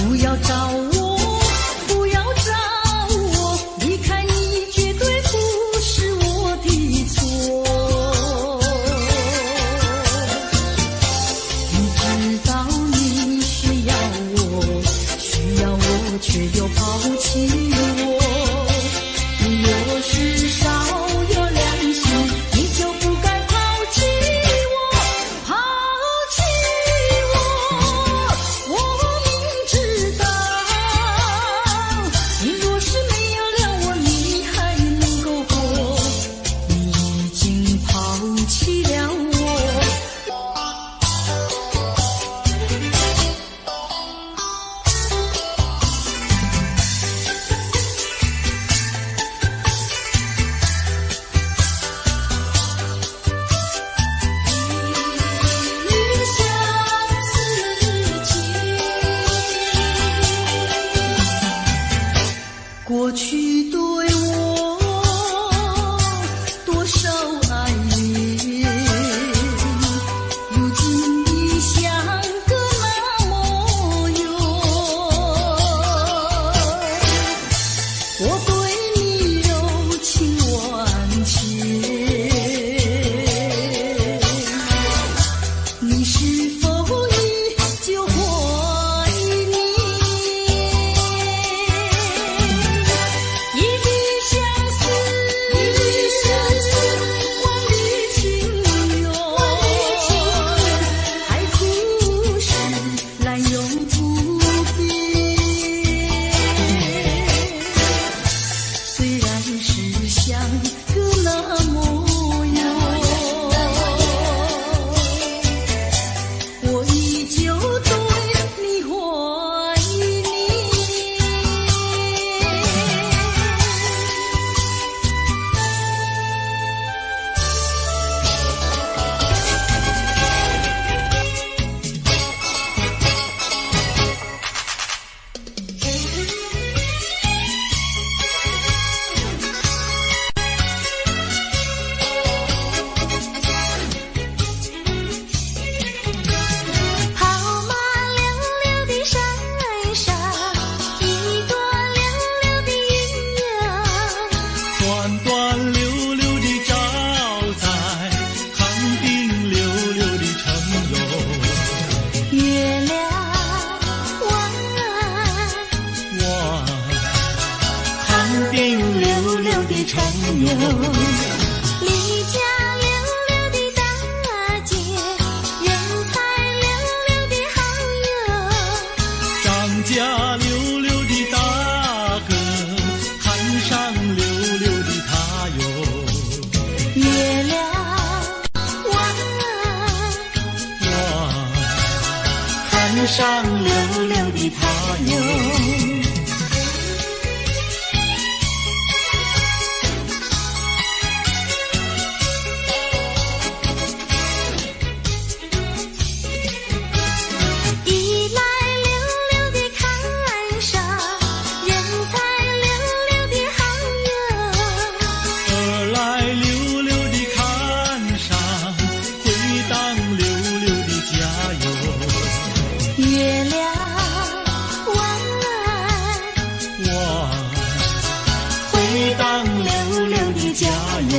不要找我，不要找我，离开你绝对不是我的错。你知道你需要我，需要我却又抛弃我。你若是少有良心，你就不该抛弃我，抛弃我。我明知道，你若是没有了我，你还能够活。你已经抛弃了我。过去对我多少爱恋，如今已像个那模样。我对你柔情万千，你是否依旧怀念？一笔相思，万里情缘，海枯石烂永不变。虽然是像个那模样，我依旧对你怀念。跑马溜溜的山上，一段溜溜的云呀，端端溜溜地照在康定溜溜的城楼。月亮弯，哇，康定溜溜的城楼。离家溜溜的大姐，人才溜溜的好友。张家溜溜的大哥，看上溜溜的他哟。月亮弯，哇，看上溜溜的他哟。一来溜溜的看上，人才溜溜的好友。二来溜溜地看上，回荡溜溜的家哟。月亮弯，哇，回荡溜溜的家哟。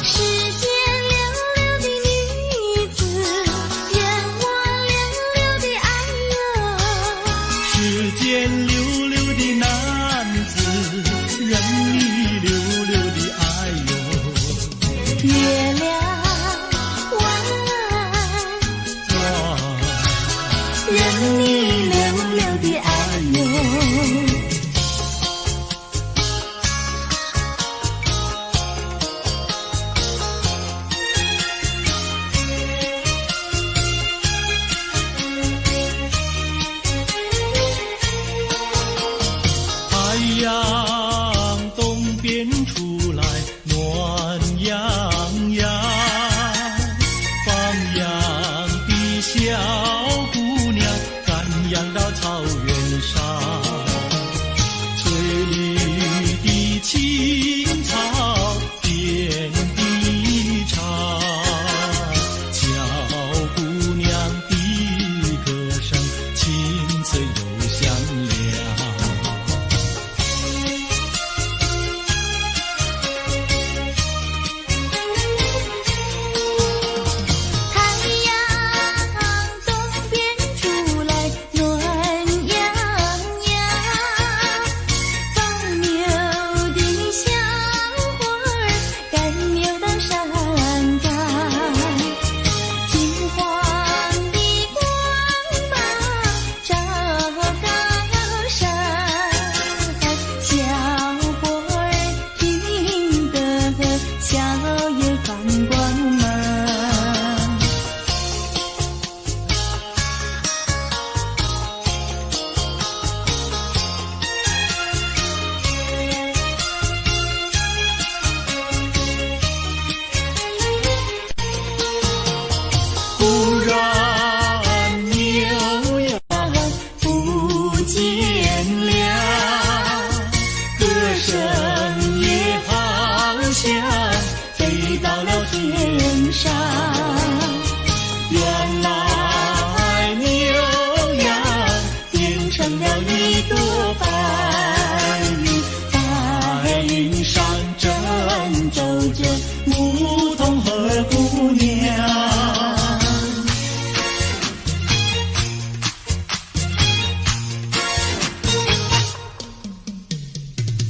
世间溜溜的女子，愿我溜溜的爱哟。世间溜溜的男子，任你溜溜的爱哟。月亮弯，哇，任你溜溜的爱哟。太阳东边出来暖洋洋，放羊的小姑娘赶羊到草原上，翠绿的青草遍地长，小姑娘的歌声清脆柔成了一朵白云，白云上正走着牧童和姑娘。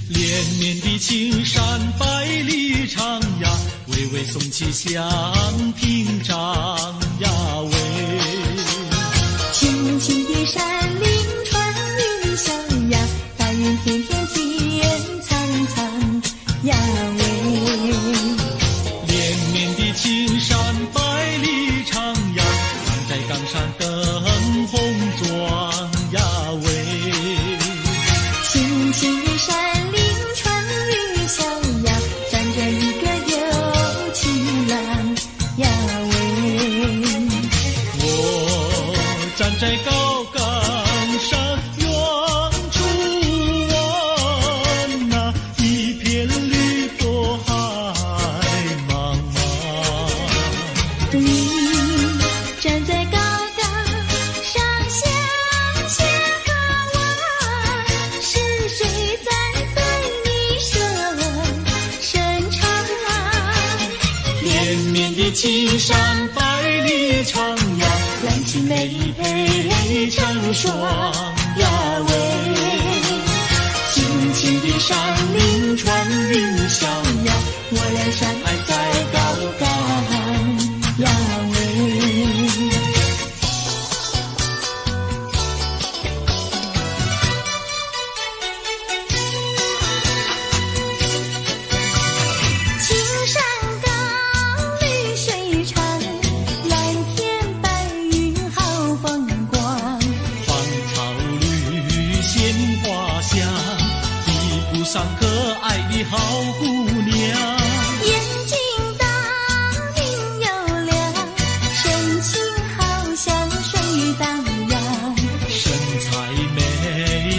连绵的青山百里长呀，巍巍耸起响屏障呀喂。青青的山岭穿云霄呀，白云片片天苍苍呀喂。连绵的青山百里长呀，站在冈山灯红妆呀喂。青青的山岭穿云霄呀，站着一个有情郎呀喂。我站在高岗上远处望那一片绿波海茫茫。你站在高岗上向下望，是谁在对你伸长？连绵的青山百里长呀，蓝青梅配成双呀喂。青青的山岭穿云霄呀，我俩相爱在高岗呀喂。青山高，绿水长，蓝天白云好风光。芳草绿，鲜花香，一步上可爱的好姑娘。眼睛大，明又亮，神情好像水荡漾。身材美，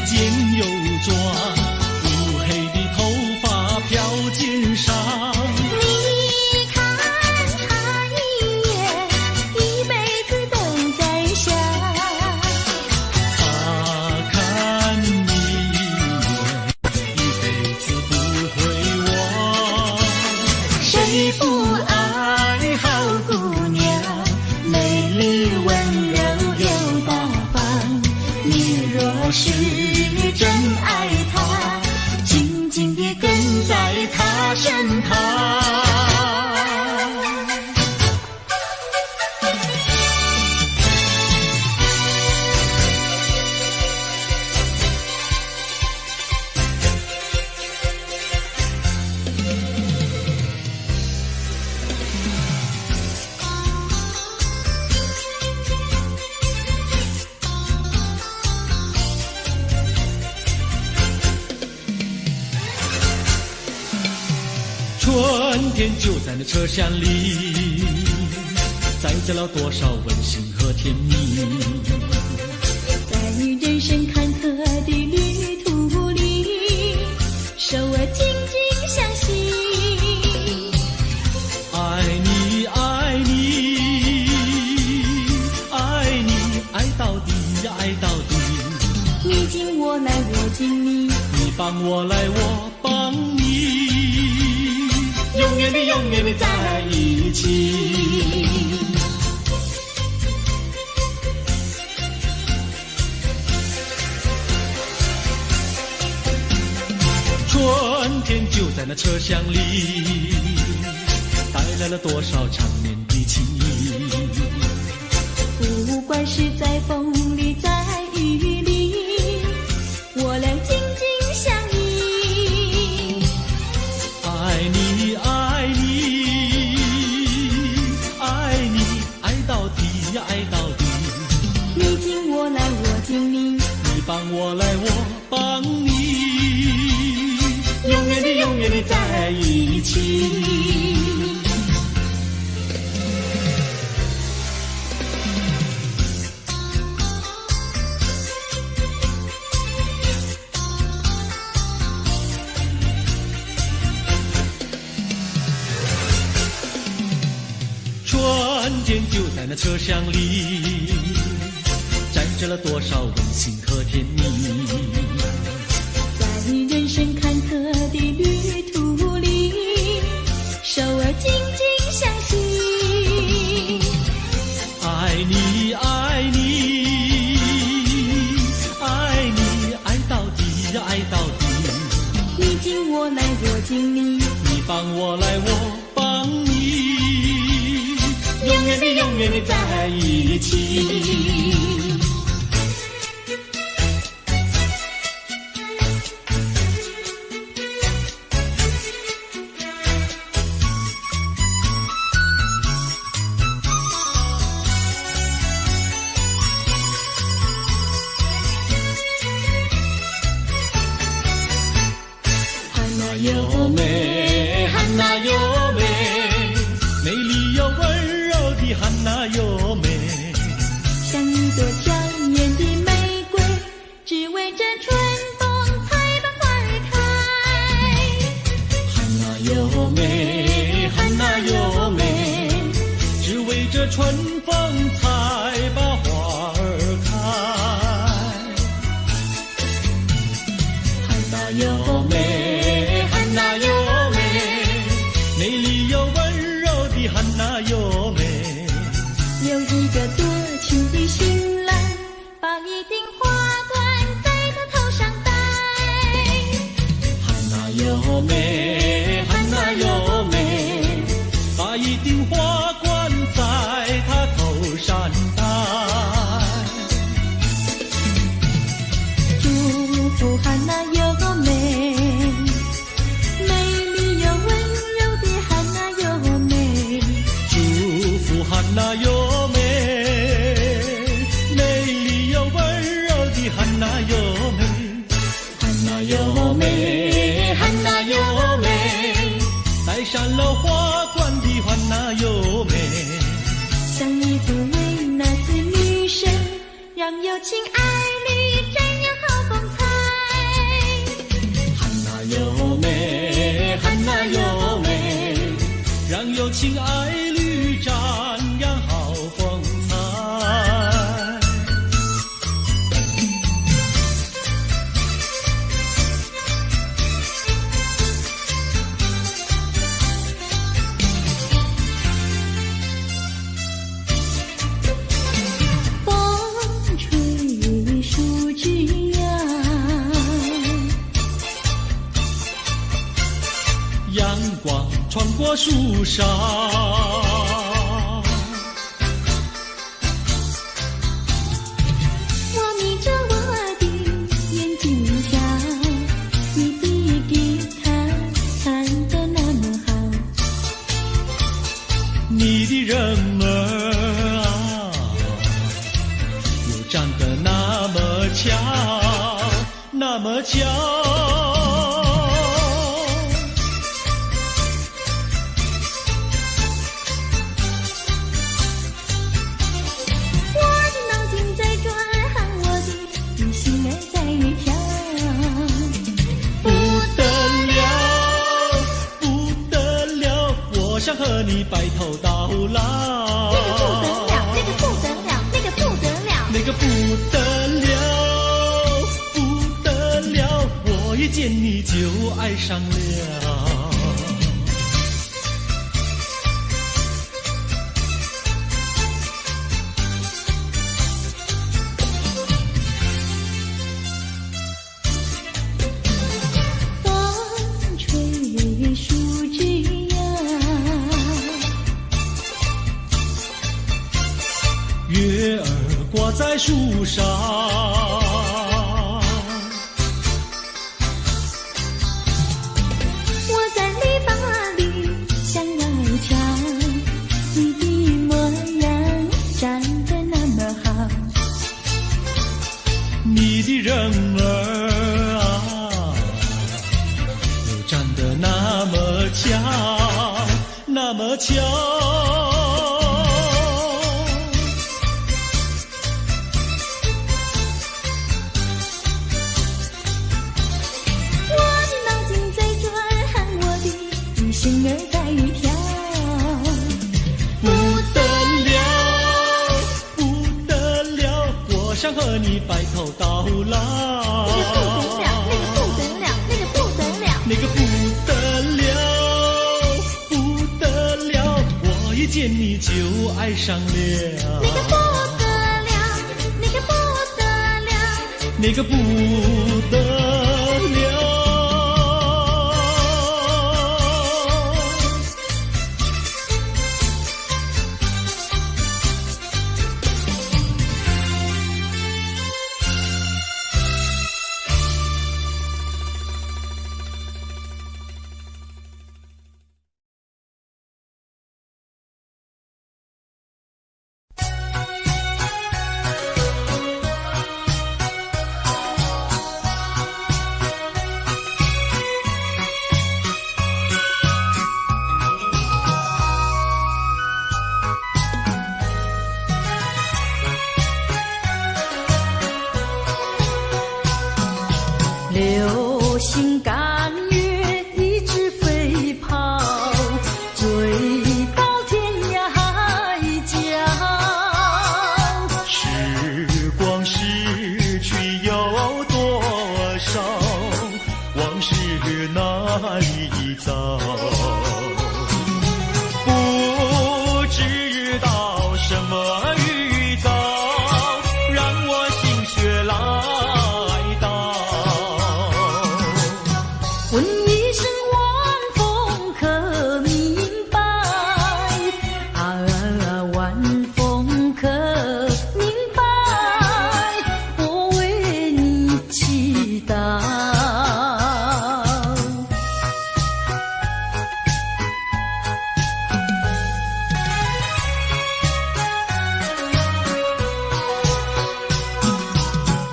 肩又壮，乌黑的头发飘肩上。你看他一眼，一辈子都在想。他看你一眼，一辈子不会忘。谁不爱好姑娘，美丽温柔又大方。你若是真爱她，紧紧地跟在她身旁。春天就在那车厢里，载着了多少温馨和甜蜜。在人生坎坷的旅途里，手儿紧紧相系。爱你爱你爱你，爱到底呀爱到底。你敬我来我敬你，你帮我来我帮你，永远的永远的在一起。春天就在那车厢里，带来了多少长绵的情谊。不管是在风里在雨里，我俩紧紧相依。爱你爱你爱你，爱到底呀爱到底。你敬我来我敬你，你帮我来我帮你，永远的永远的在一起。春天就在那车厢里，载着了多少温馨和甜蜜。在人生坎坷的旅途里，手儿紧紧相系。爱你爱你爱你爱到底爱到底，你敬我来我敬你，你帮我来我帮你，永远的永远的在一起。优美，汉娜优美，美丽又温柔的汉娜优美，像一朵娇艳的玫瑰，只为这春风才把花儿开。汉娜优美，汉娜优美，只为这春风才把花儿开。汉娜优美，汉娜优美，美丽又温柔的汉娜优美，有一个多情的新郎，把一顶花冠在他头上戴。汉娜优美，汉娜优美，把一顶花冠在他头上戴。祝福汉娜优美，美丽又温柔的汉娜优美，祝福汉娜优美，美丽又温柔的汉娜优美，汉娜优美，汉娜优美，戴上了花冠的汉娜优美，像一座维纳斯女神，让有情爱侣瞻仰好风采。汉娜优美，汉娜优美，让有情爱侣瞻仰好风采。风吹树枝摇，阳光穿过树梢，我眯着我的眼睛瞧，你的吉他弹得那么好，你的人儿啊，又长得那么巧，那么巧。我的脑筋在转，我的心儿在跳。不得了，不得了，我想和你白头到老。那个不得了，那个不得了，那个不得了。那个不得了，不得了，我一见你就爱上了。风吹树枝摇，月儿挂在树上，我在篱笆里想要瞧，你的模样长得那么好，你的人儿啊，又长得那么巧，那么巧。心儿在跳。不得了，不得了，我想和和你白头到老。那个不得了，那个不得了，那个不得了，不得了，我一见你就爱上了。那个不得了，那个不得了，那个不得了。流星赶月一直飞跑，追到天涯海角。时光逝去有多少，往事难以早。不知道什么预兆，让我心血来到。问一声晚风可明白？晚风可明白？我为你祈祷。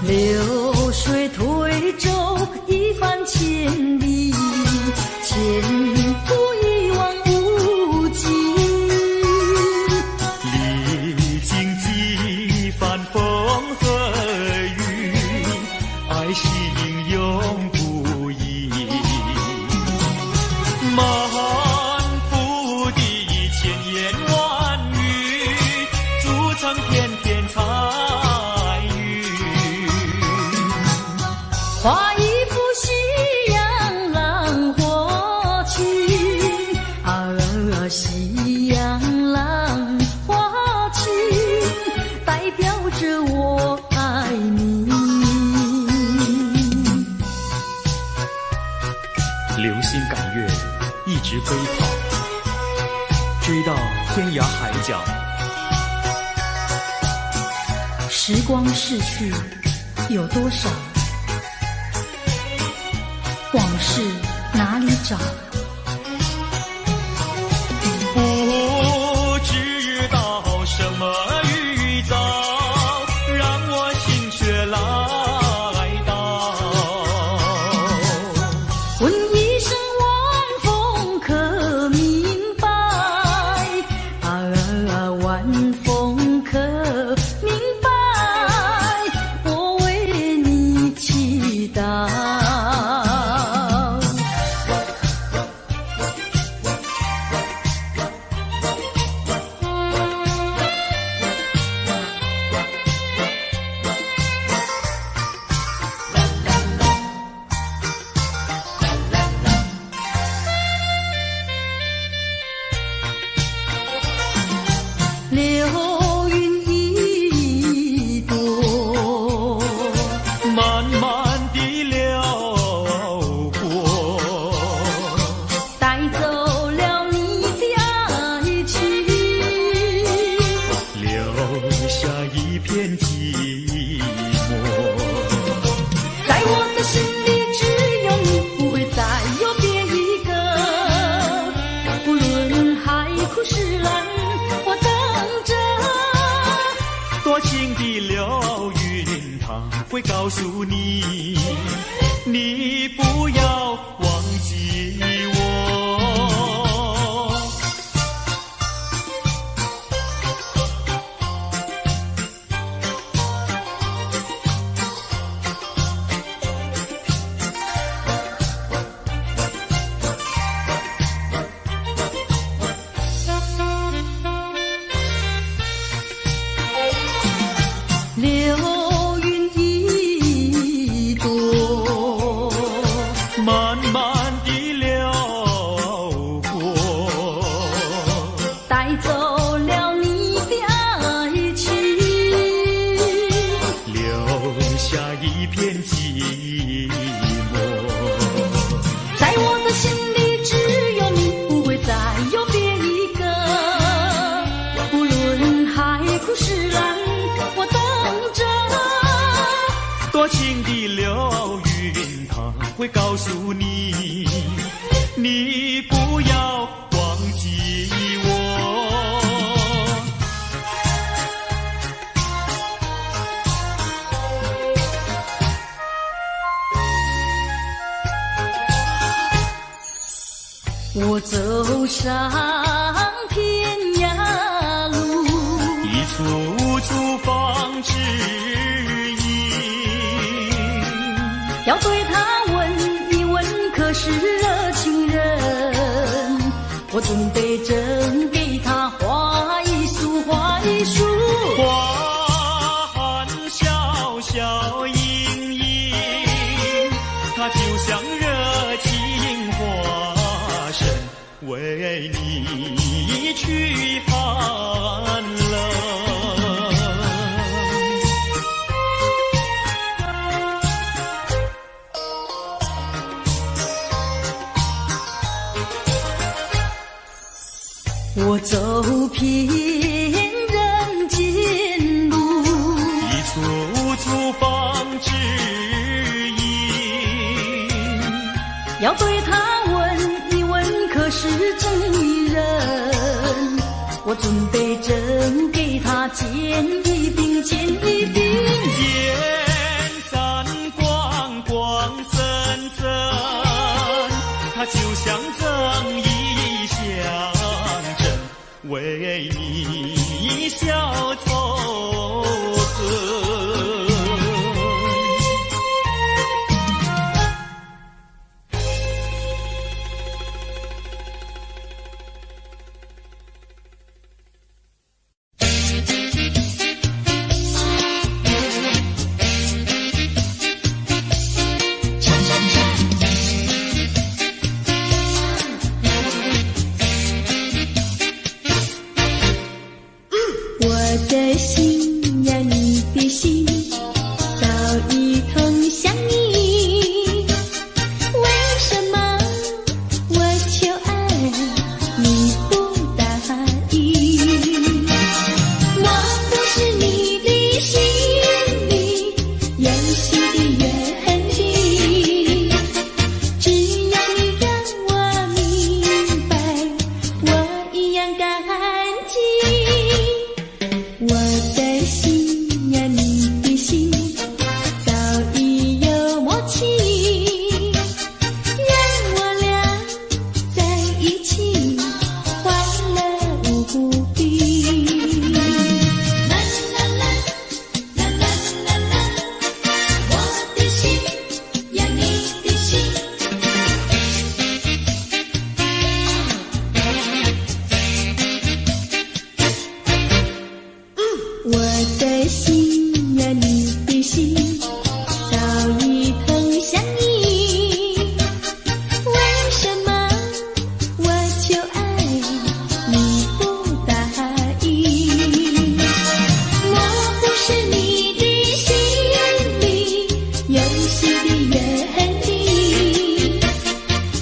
流水推舟一番千里，前途一望无际。历经几番风和雨，爱心永不移。满腹的千言万语，筑成片片彩云。画一幅夕阳浪花情，夕阳浪花情，代表着我爱你。流星赶月，一直飞跑，追到天涯海角。时光逝去有多少？往事哪里找？不知道什么预兆，让我心血来到。问一声晚风可明白？晚风可明白？我为你祈祷。流云一朵，慢慢地流过，带走了你的爱情，留下一片寂寞。在我的心里只有你，不会再有别一个。不论海枯石烂，我等着。多情的流云，它会告诉你，你不要忘记我。流下一片寂寞。在我的心里只有你，不会再有别一个。不论海枯石烂，我等着。多情的流云，它会告诉你，你不要忘记我。我走上天涯路，一处处放指引，要对他问一问，可是热情人？我准备真给他画一束，画一束。花含笑笑盈盈，它就像热情花神，为你驱寒冷。我走遍人间路，一处处放指引，要对他问一问，可是真一人？我准备真给他见一饼，见一饼。烟散光光森森，它就像正义象征，为你消仇恨。我的心呀，你的心，早已通向你。为什么我求爱你不答应？我不是你的心里游戏的原地，只要你让我明白，我一样感激。我的心呀，你的心，早已有默契，让我俩在一起，欢乐无比。啦啦啦，啦啦啦啦，我的心呀，你的心。我的心呀，你的心，早已通向你。为什么我求爱你不答应？我不是你的心里游戏的原地，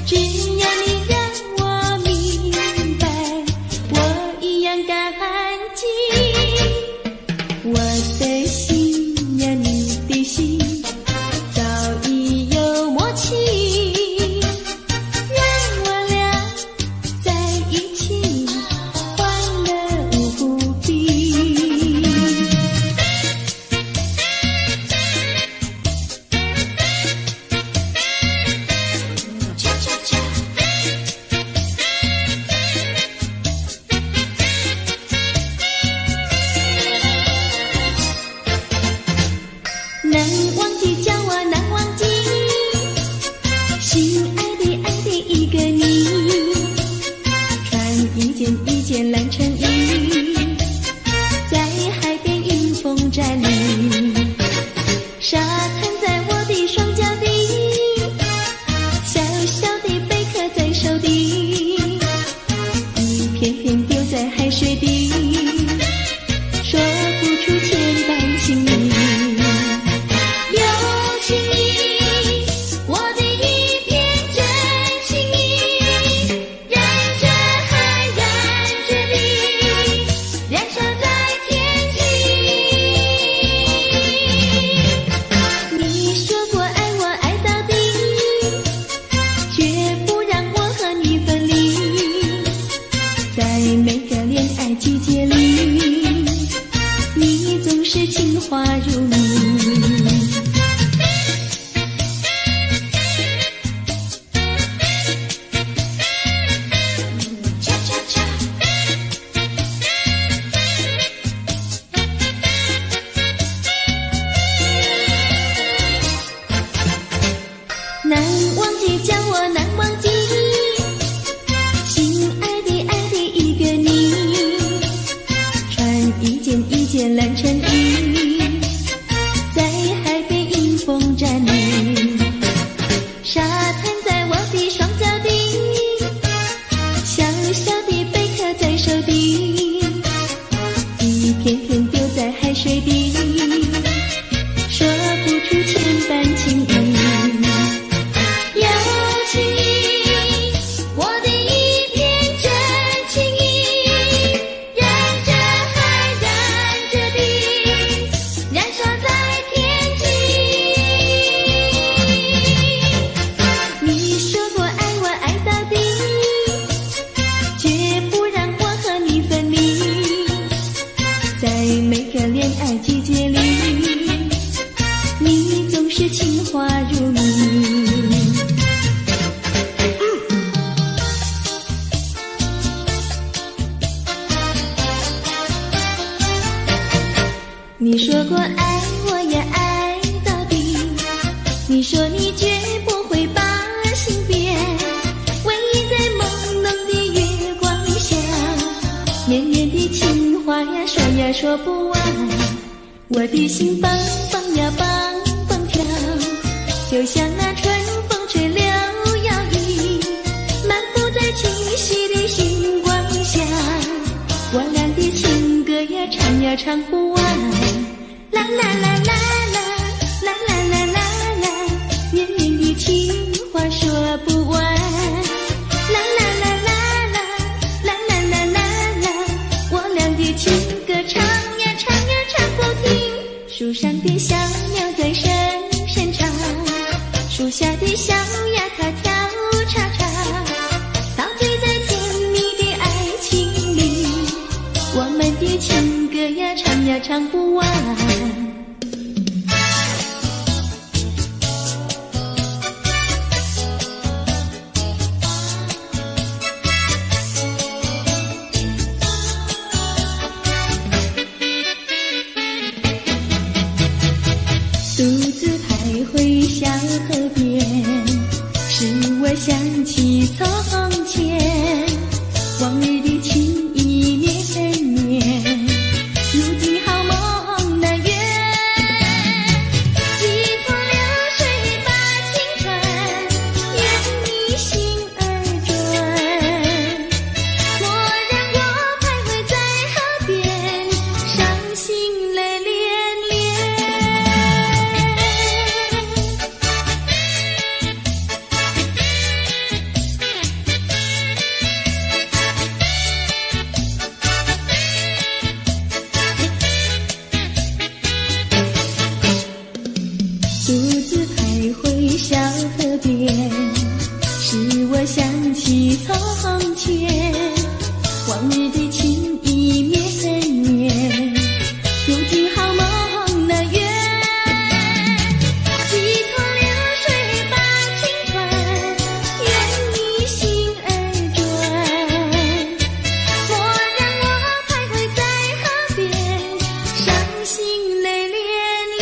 只要你让我明白，我一样感激。我的心呀，你的心，早已有默契，让我俩在一起，欢乐无比。恰恰恰。难忘记叫我难忘记，心爱的爱的一个你，穿一件蓝衬衣，在海边迎风站立，沙滩在我的双脚底，小小的贝壳在手底，一片片丢在海水底，说不出千般情意。有难忘记，叫我难忘记，心爱的爱的一个你，穿一件蓝衬衣，在海边迎风站立，沙滩在我的双脚底，小小的贝壳在手底，一片片丢在海水底，说不出千般情意。有情意，我的一片真情意，燃着海，燃着地，燃烧在天际。你说过爱我爱到底，绝不让我和你分离，在每个恋爱季节里，你总是情话如蜜。你说过爱我也爱到底，你说你绝不会把心变，唯一在朦胧的月光下，绵绵的情话呀说呀说不完，我的心蹦蹦呀蹦蹦跳，就像那春风吹柳摇曳，漫步在清晰的星光下，我俩的情歌呀唱呀唱不完，啦啦啦啦啦啦啦啦啦啦，绵绵的情话说不完，啦啦啦啦啦啦啦啦啦啦，我俩的情歌唱呀唱呀唱不停，树上的小鸟在声声唱，树下的小鸭它跳叉叉，陶醉在甜蜜的爱情里，我们的情歌呀唱呀唱不完。独自徘徊小河边，使我想起从前，往日的情意绵绵，如今好梦难圆，几头流水把情传，愿你心儿转，莫让我徘徊在河边，伤心泪涟涟。独自徘徊小河边，使我想起从前，往日的情意绵绵，如今好梦难圆，几头流水把情传，愿你心儿转，莫让我徘徊在河边，伤心泪涟涟。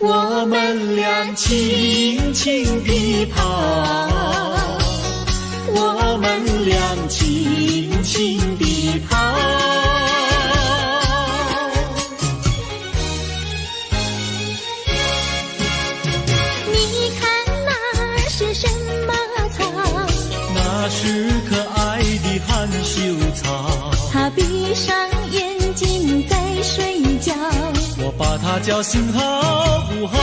我们俩轻轻地跑，我们俩轻轻地跑。你看那是什么草？那是可爱的含羞草，它闭上眼睛在睡觉，我把它叫醒好不好？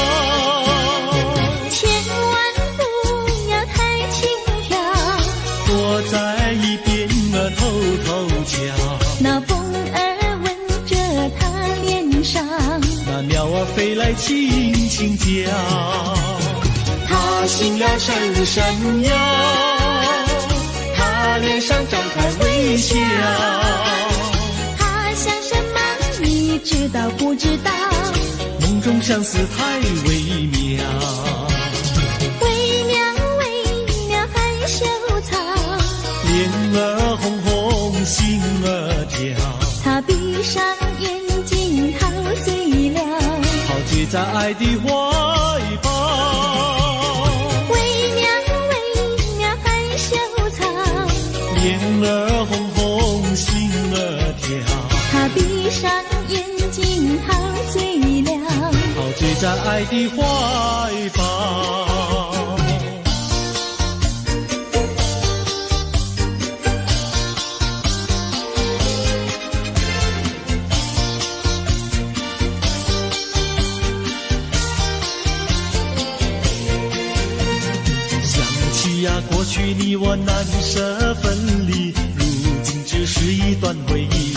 千万不要太轻佻，躲在一边偷偷瞧。那风儿吻着它脸上，那鸟儿飞来轻轻叫，它心呀闪闪摇，他脸上展开微笑。他想什么？你知道不知道？梦中相思太微妙，微妙微妙害羞草，脸儿红红心儿跳，他闭上眼睛陶醉了，陶醉在爱的怀抱。微妙微妙害羞草，脸儿红红心儿跳，他闭上眼睛陶醉了，陶醉在爱的怀抱。过去你我难舍分离，如今只是一段回忆。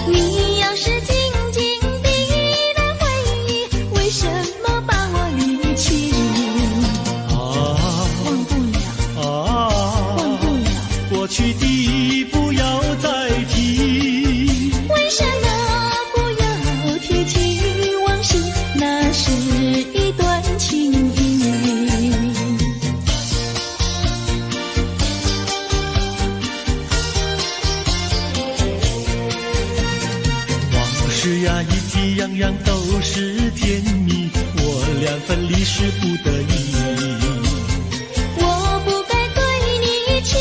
你要是静静地来回忆，为什么把我离弃？忘不了，忘不了，过去的不要再提。为什么不要提起往事？那是一段情谊。是呀，一体样样都是甜蜜，我俩分离是不得已。我不该对你情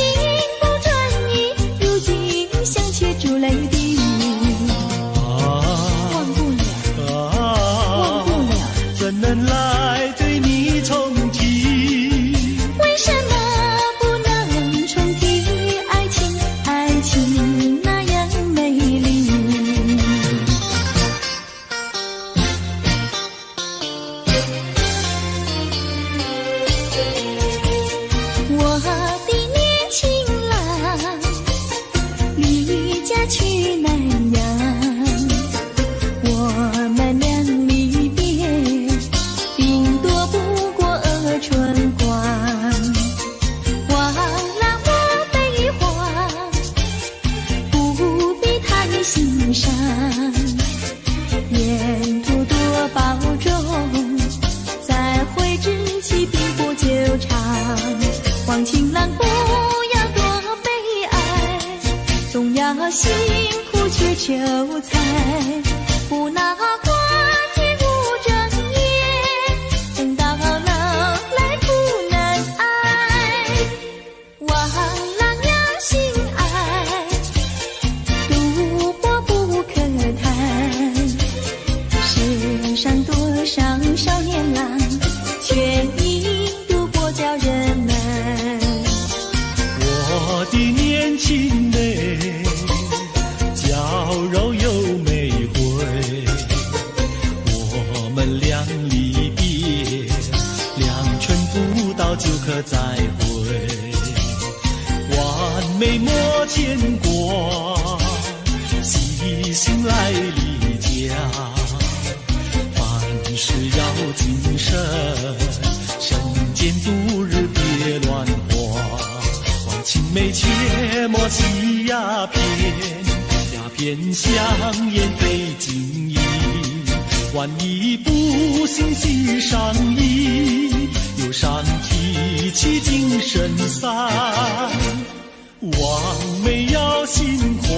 不转移，如今想起珠泪滴。忘不了，忘不了，怎能来对你重提？为什么不能重提爱情？爱情那样美丽。我的年轻郎，离家去南洋，我们俩离别，顶多不过春光。忘了我悲欢，不必太心伤，沿途多保重，再会之期并不久长。望情郎不要多悲哀，总要辛苦去求财，不拿花天无正业，等到老来不能爱。望郎要心爱，赌博不可谈，世上多少少年郎，却因赌博叫人们。我的年轻妹，娇柔又美慧，我们俩离别，2春不到就可再会，完美莫牵挂，细心来离家，凡事要谨慎，身兼度日别乱花。青梅切莫吸鸦片，鸦片香烟非金银，万一不幸喜上意，忧伤提起精神散，望梅要心宽，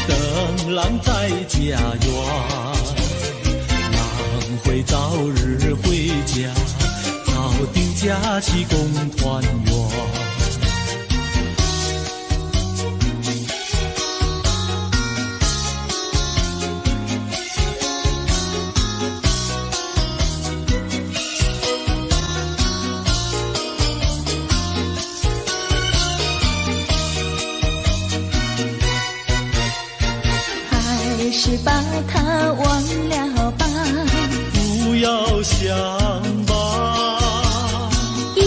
等郎在家园，郎会早日回家，早定假期共团圆。是把它忘了吧，不要想吧。一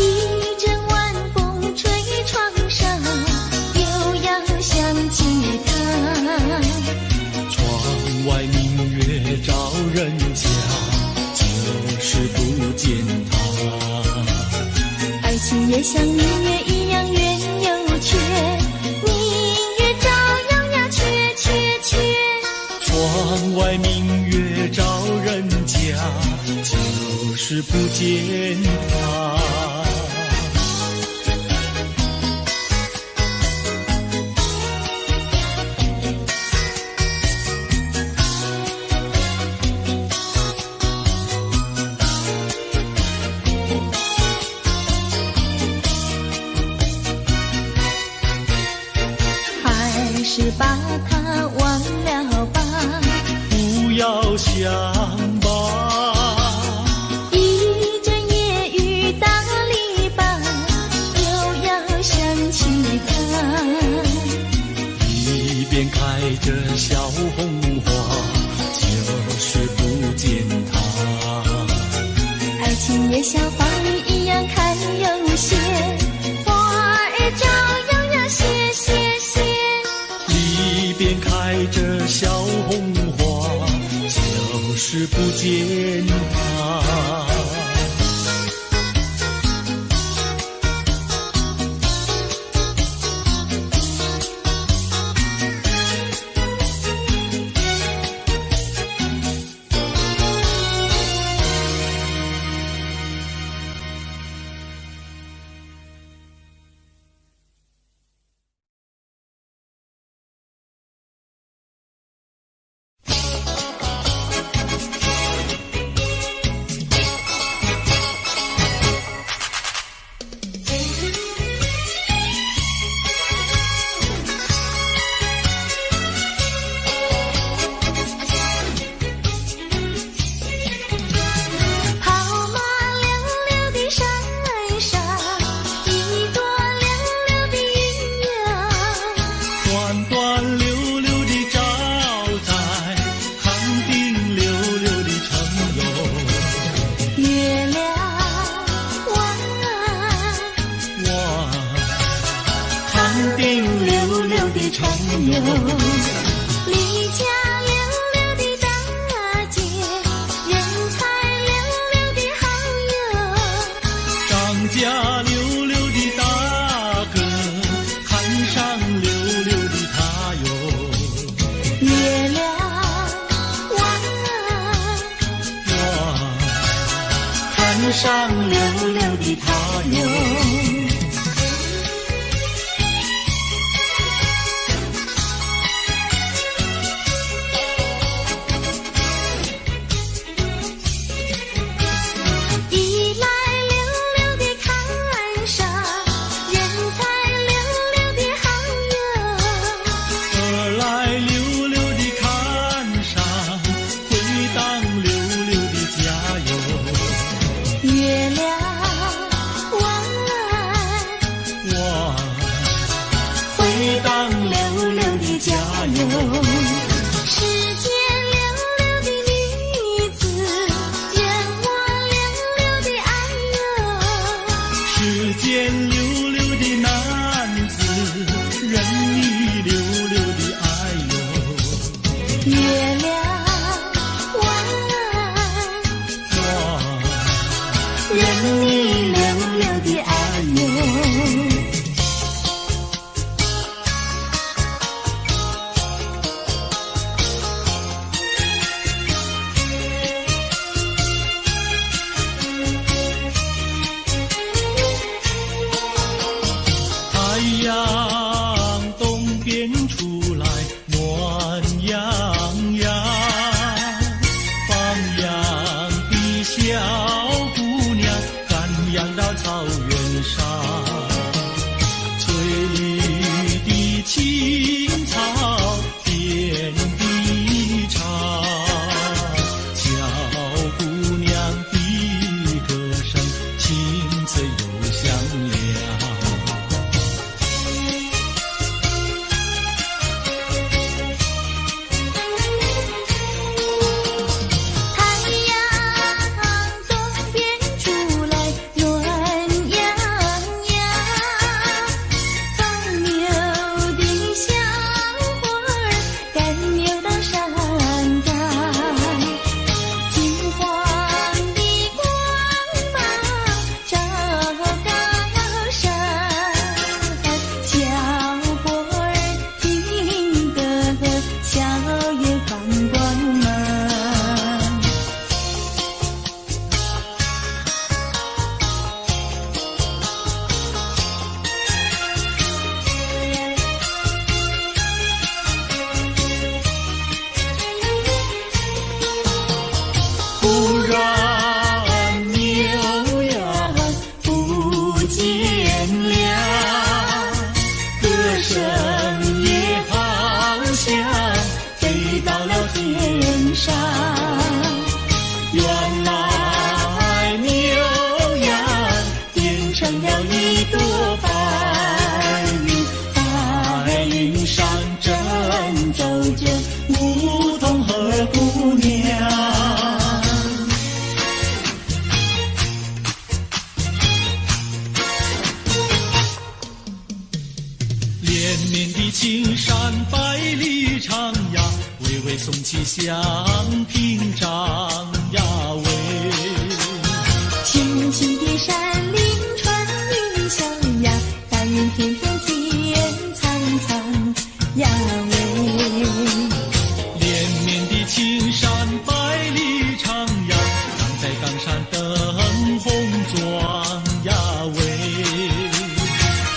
阵晚风吹窗上，又要想起他。窗外明月照人家，就是不见他。爱情也像明月一样。就是不见他。还是把它忘了吧，不要想吧，一阵夜雨打篱笆，又要想起他。一边开着小红花，就是不见他。爱情也像花儿一样开又谢，花儿照样要谢谢谢。一边开着小红花，就是不见他。上溜溜的他哟。一来溜溜的看上，人才溜溜的好友。二来溜溜的看上，回荡溜溜的家哟。月亮弯，回荡溜溜的家哟。世间溜溜的女子，愿我溜溜的爱哟。世间溜溜的男子，任你溜溜的爱哟。月亮弯，任你溜溜的爱哟。太阳东边出来暖洋洋，放羊的小姑娘赶羊到草原上，翠绿的青草遍地长，小姑娘的歌声清脆又响亮。太阳东边出来暖洋洋，放牛的小伙儿赶牛到山岗，金黄的光芒照绵的青山百里长呀，巍巍耸起像屏障呀喂。青青的山林穿云霄呀，白云片片天苍苍呀喂。连绵的青山百里长呀，站在冈山灯红妆呀喂。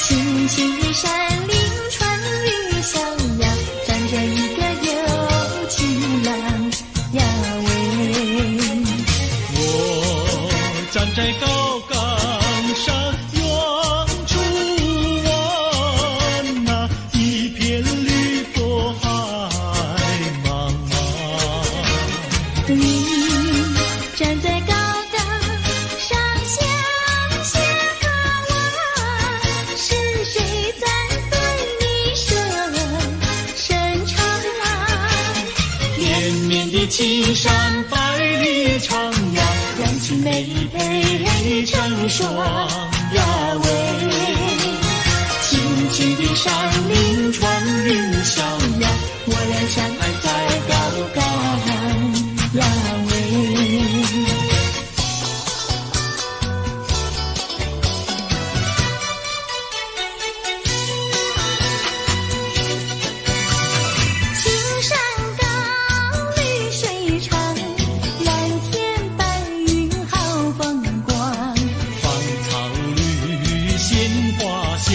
青青的山林穿云霄呀，站着一个有情郎呀喂。我站在高岗上远处望那一片绿波海茫茫。你站在高岗上向下看望，是谁在对你伸长啊？连绵的青山百里长呀，两情眉配成双呀喂。青青的山林穿云霄呀，我俩相爱在高岗呀喂。青山高，绿水长，蓝天白云好风光。芳草绿，鲜花香，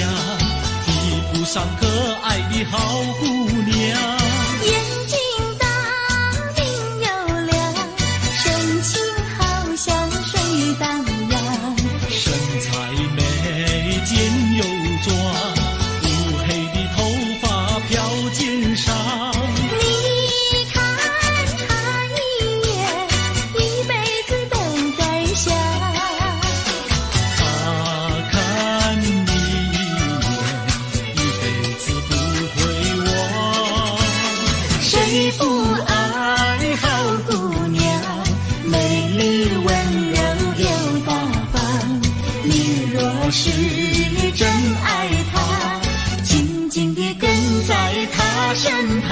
一步上可爱的好姑娘。眼睛大，明又亮，神情好像水荡漾。身材美，肩又壮，乌黑的头发飘肩上。你看他一眼，一辈子都在想。他看你一眼，一辈子不会忘。谁不爱好姑娘，美丽温柔又大方。你若是真爱她，紧紧地跟在她身旁。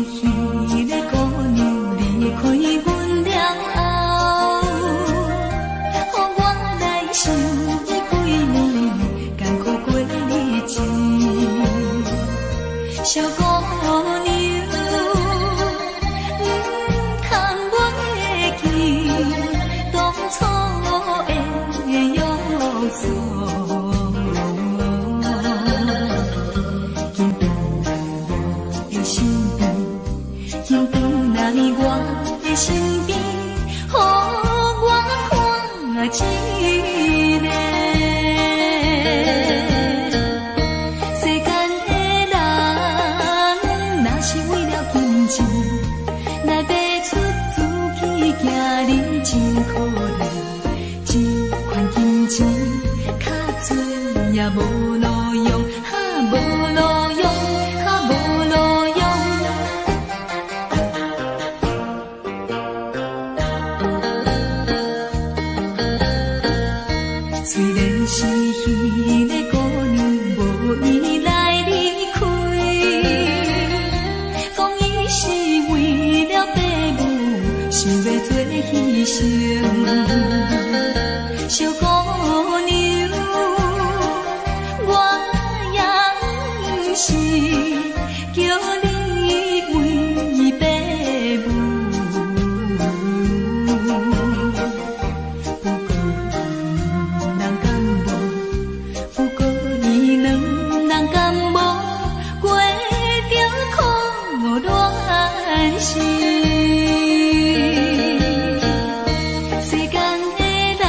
自迄个姑娘离开阮了后，予我来想伊几年艰苦过日子。小姑娘，通袂记当初的约束。在我的身边，予我看一个。世间的人，若是为了金钱，来爬出自己行日真可怜。这款金钱，较多也无路用，无路用，无路用。虽然是迄个姑娘无意来离开，讲伊是为了爸母想要做牺牲。小姑娘，我也是叫你为爸母。世间的人，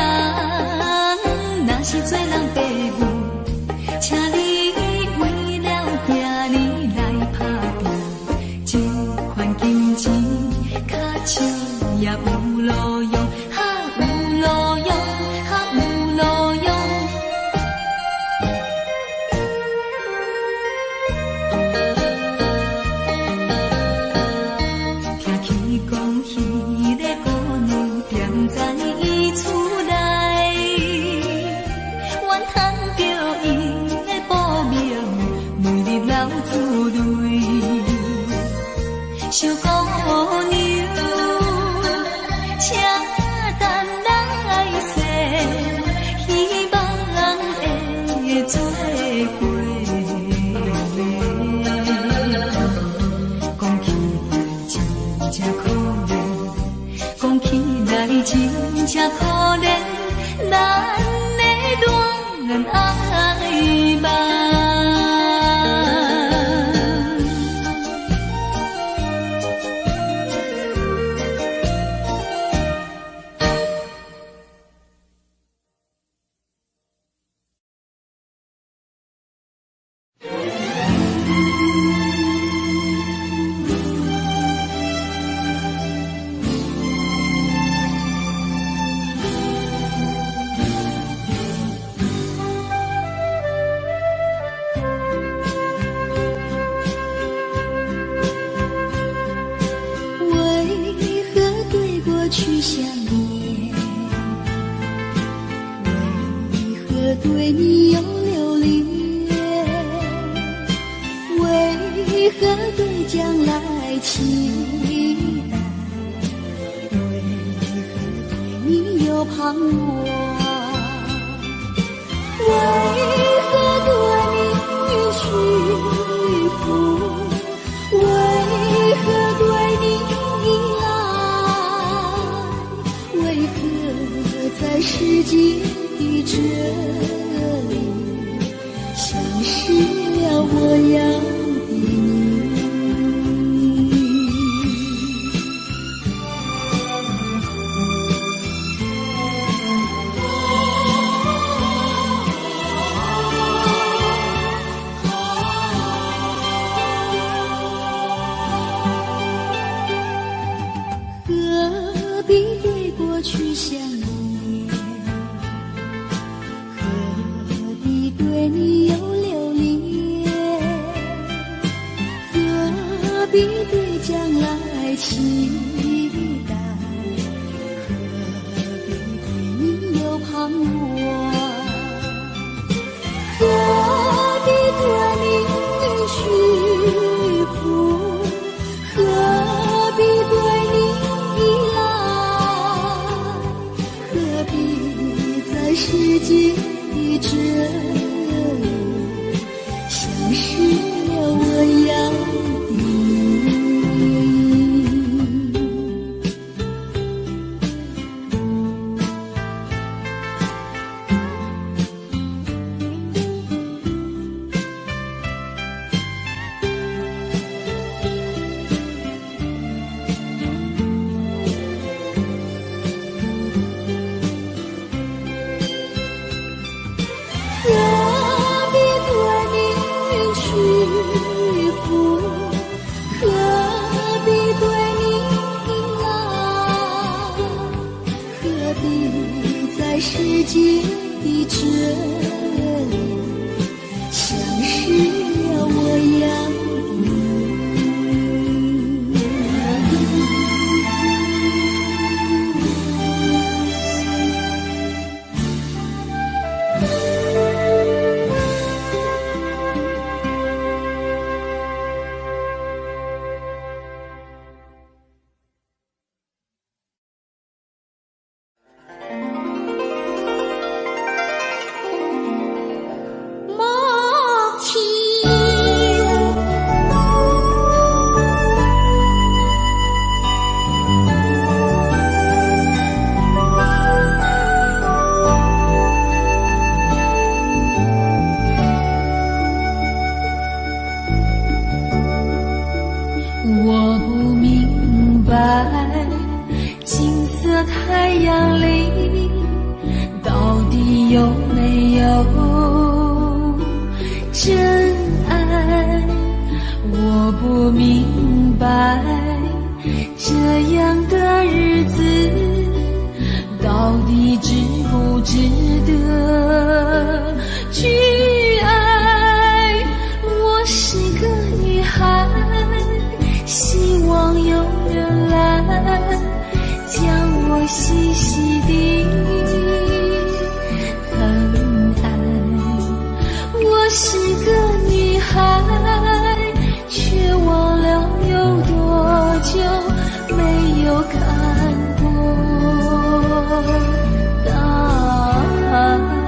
真正可怜，咱的恋爱梦。去想念，为何对你有留恋？为何对将来期待？为何对你有盼望？为何对你屈服？为何对你依赖？在世界的这里，消失了我要的你。何必对过去想念？对你有留恋，何必对将来期待？何必对你有盼望？何必对你屈服？何必对你依赖？何必在世界的这消失了我要的你。世界的这里，消失了我要的你。我不明白，金色太阳里到底有没有真爱？我不明白，这样的日子到底值不值得去爱？我是个女孩，希望有人来将我细细地疼爱。我是个女孩，却忘了有多久没有看过大海。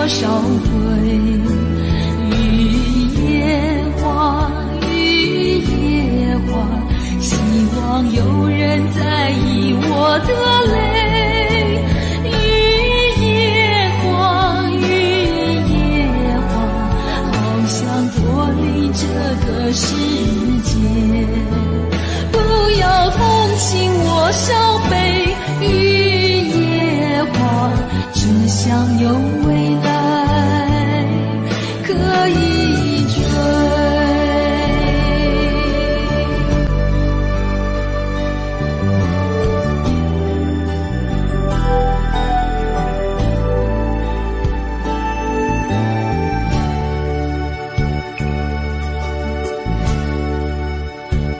多少回。雨夜花，雨夜花，希望有人在意我的泪。雨夜花，雨夜花，好想脱离这个世界。不要同情我伤悲，雨夜花，只想有未来可以追。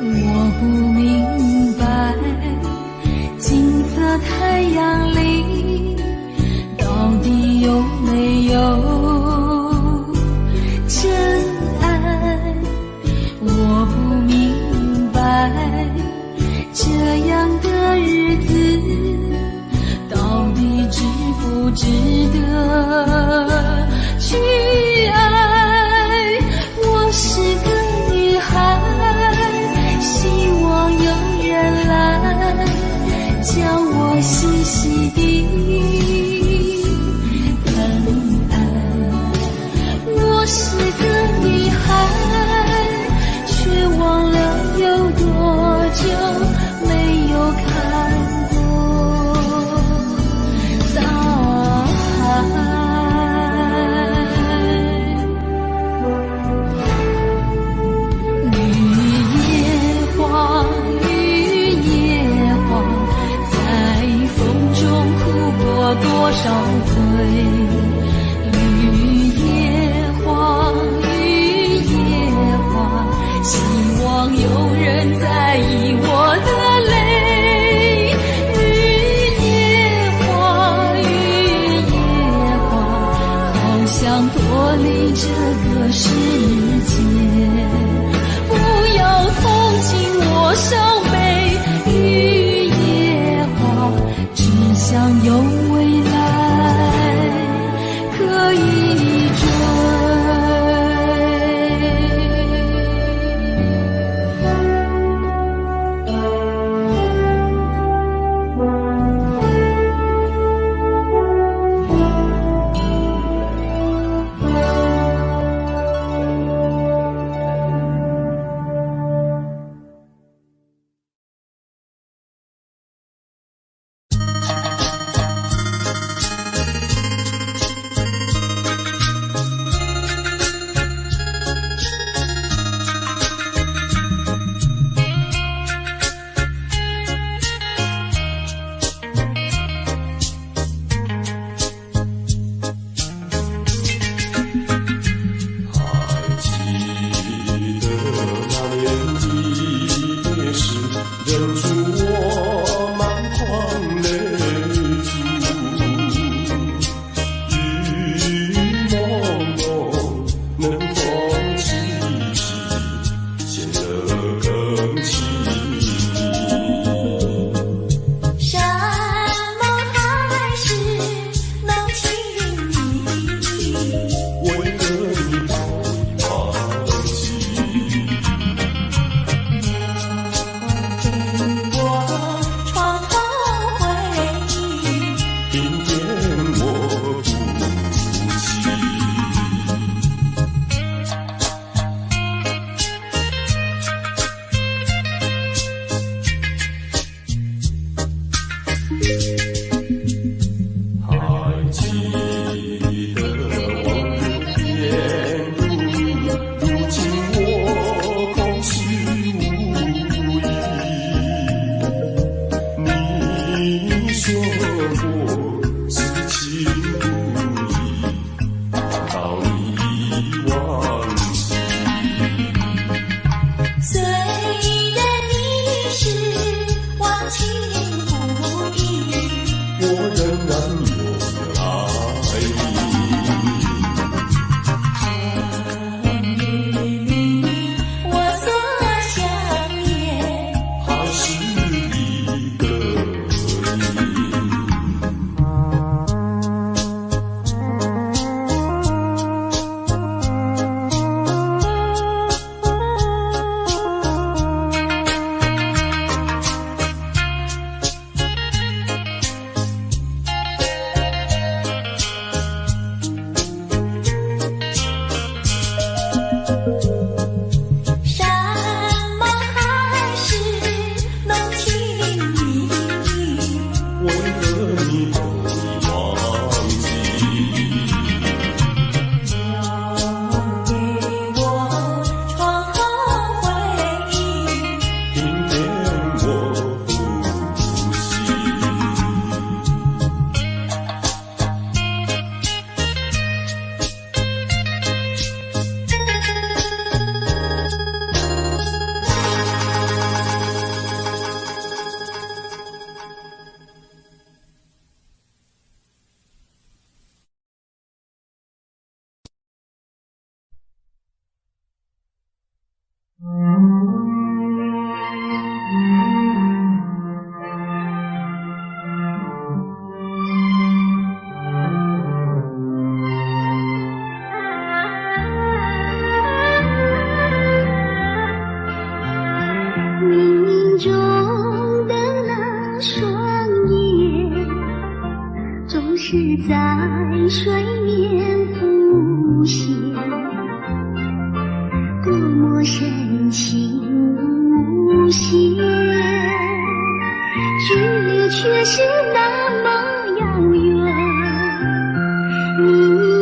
我不明白，金色太阳里到底有没有真爱？我不明白，这样的日子到底值不值得去爱？我是个女孩，希望有人来将我细细地疼爱。我是个女孩，却忘了有多久没有看过大海。多少回，雨夜花，雨夜花，希望有人在意我的泪。雨夜花，雨夜花，好想脱离这个世界。不要同情我伤悲，雨夜花，只想有未来可以追。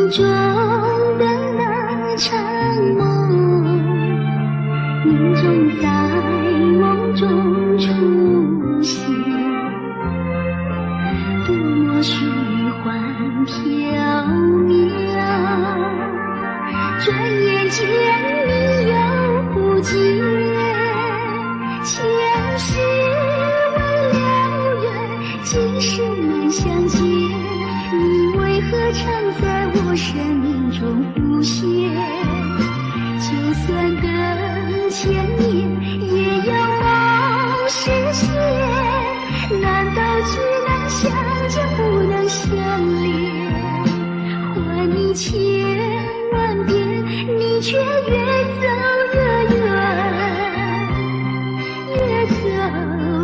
梦中的那场梦，你总在梦中出现，多么虚幻缥缈，转眼间你又不见，前世未了缘，今生难相见，你为何常在我生命中浮现？就算等千年，也要梦实现，难道只能相见不能相恋？还你千万遍，你却越走越远，越走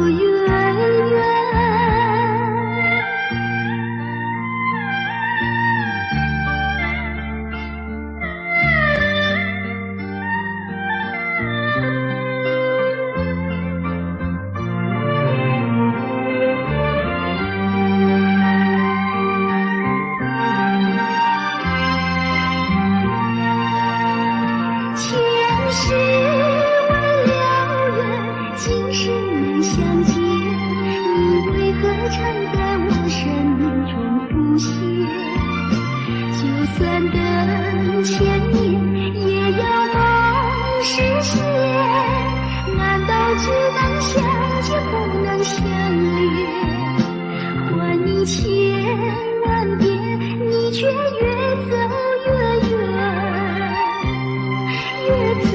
越远。前世未了缘，今生难相见，你为何常在我生命中浮现？就算等千年，也要梦实现，难道只能相见不能相恋？还你千万遍，你却越走越远，越走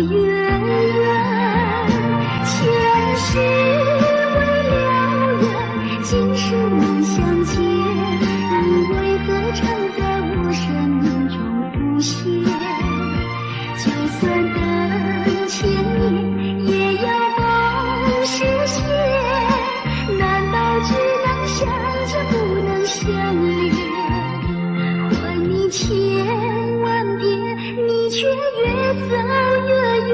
越远。前世未了缘，今生难相见，你为何常在我生命中浮现？就算等千年，也要梦实现，难道只能相见不能相恋？还你千万遍，你却越走越远，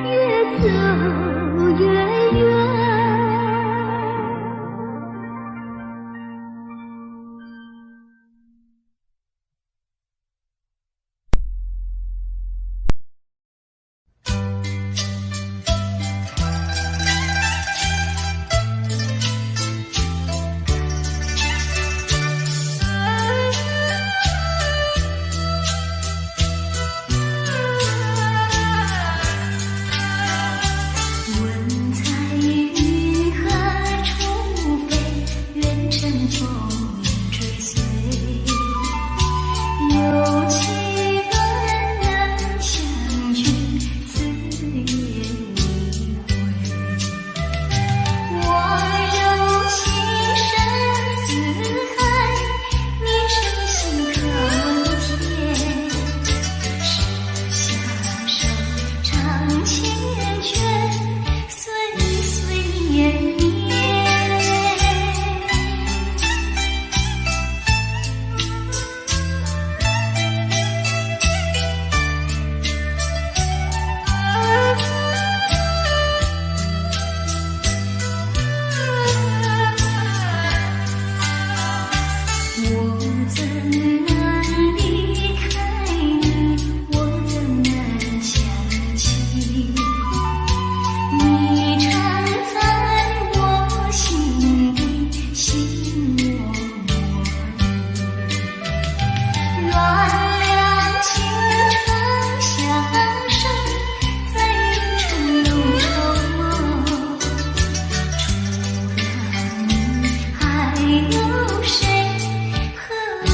越走越远。问彩云何处飞，愿乘风追随。有情人难相聚，此夜无归。我有情深似海，你深心可见。是相守长千圈，岁岁年年。我怎能离开你？我怎能想起你？常在我心底，心默默里。乱了情长相守，在云春忧愁。除了你，还有谁和我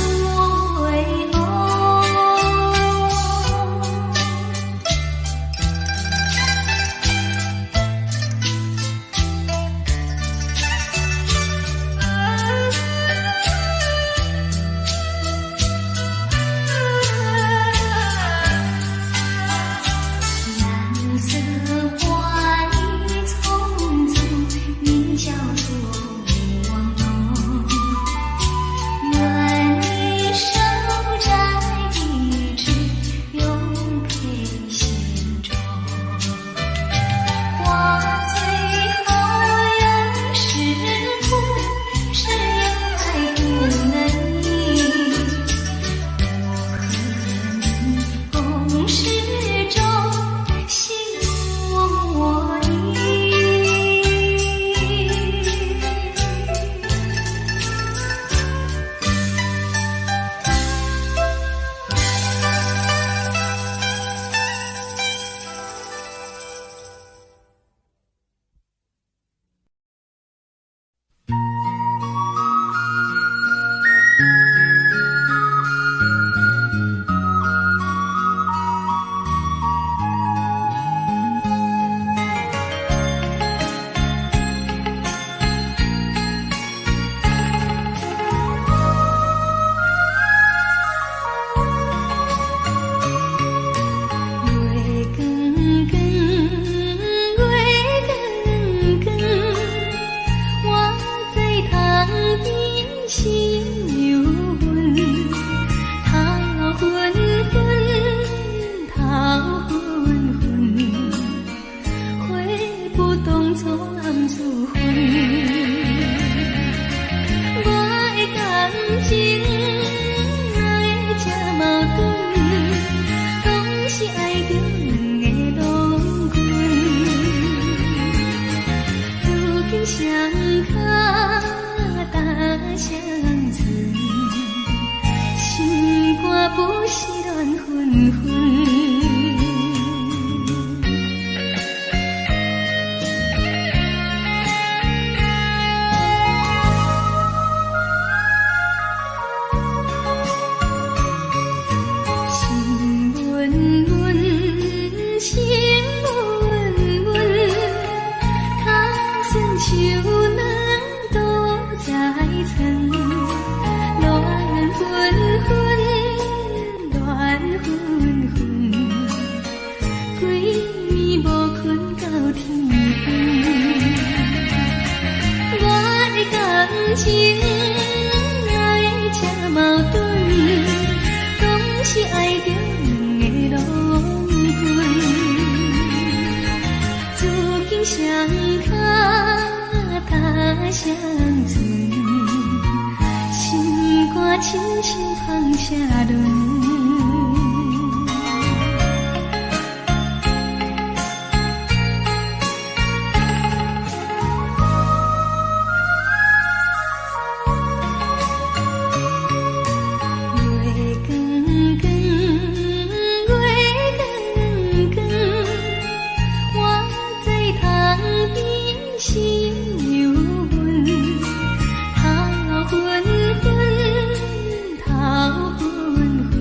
昏。情爱这矛盾，总是爱着两个龙魂。如今双脚踏双船，心肝亲像放车轮。头昏昏，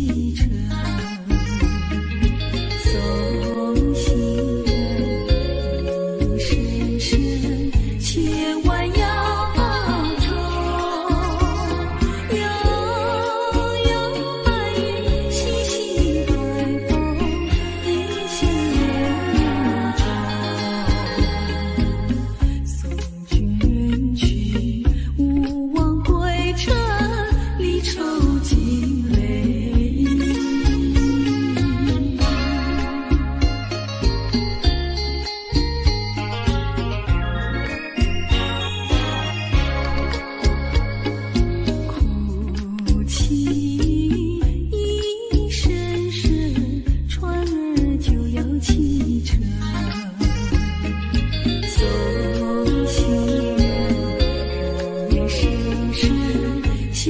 汽车，送行人一声声，千万要保重。悠悠白云，细细暖风，一线连着。送君远去，勿忘归程，离愁尽泪。哭泣一声声，船儿就要启程。送行人一声声，千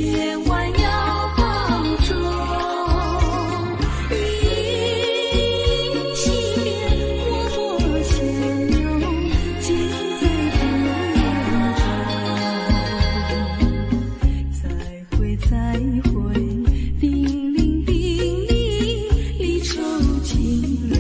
万要保重。一起别默默相拥，尽在不言中。再会再会，叮铃叮铃，离愁尽泪。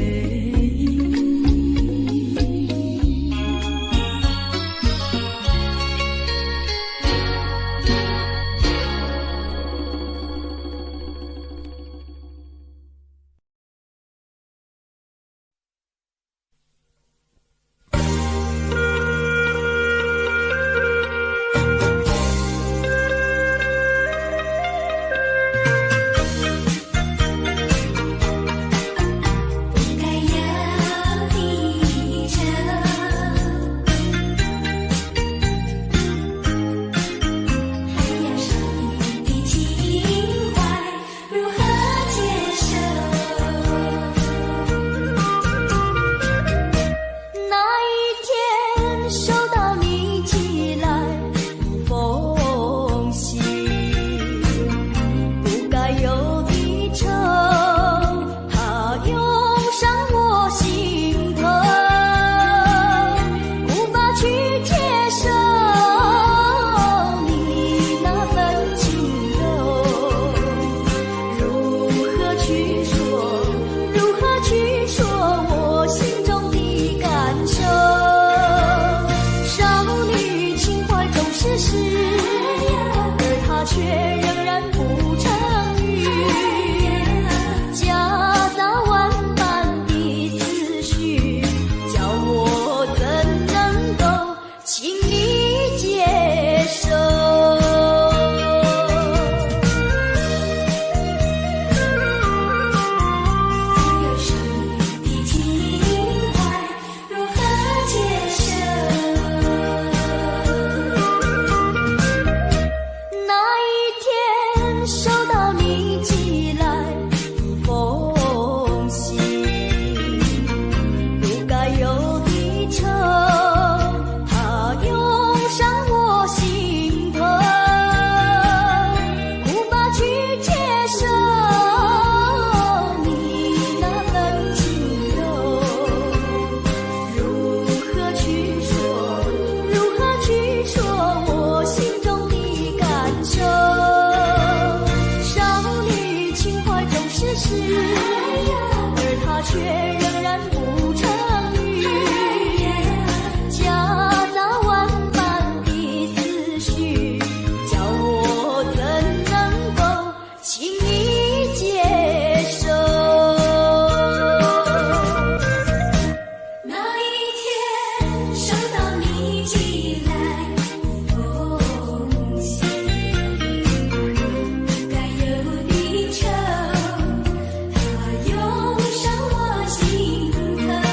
心疼。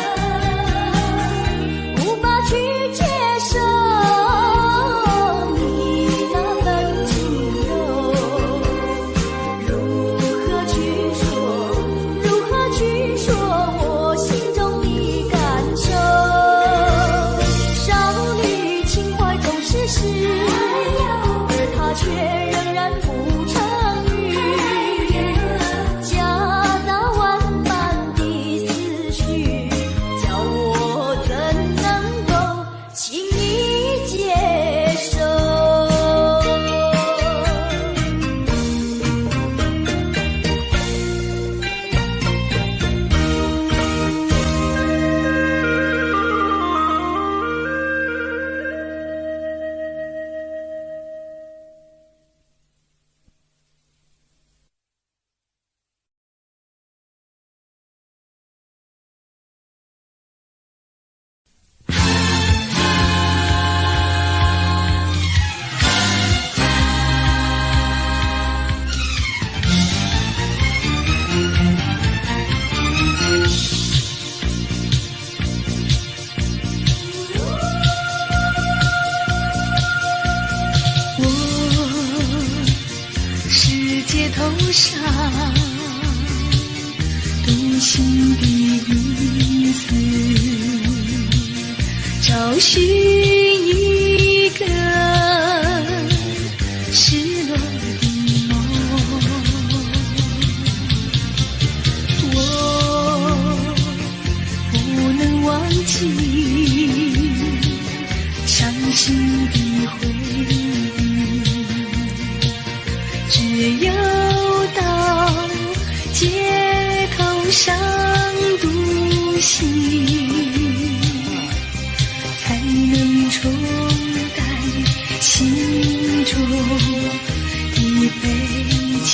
心的影子，找寻一个失落的梦。我不能忘记伤心的回忆，只有到街头上独行，才能冲淡心中的悲情。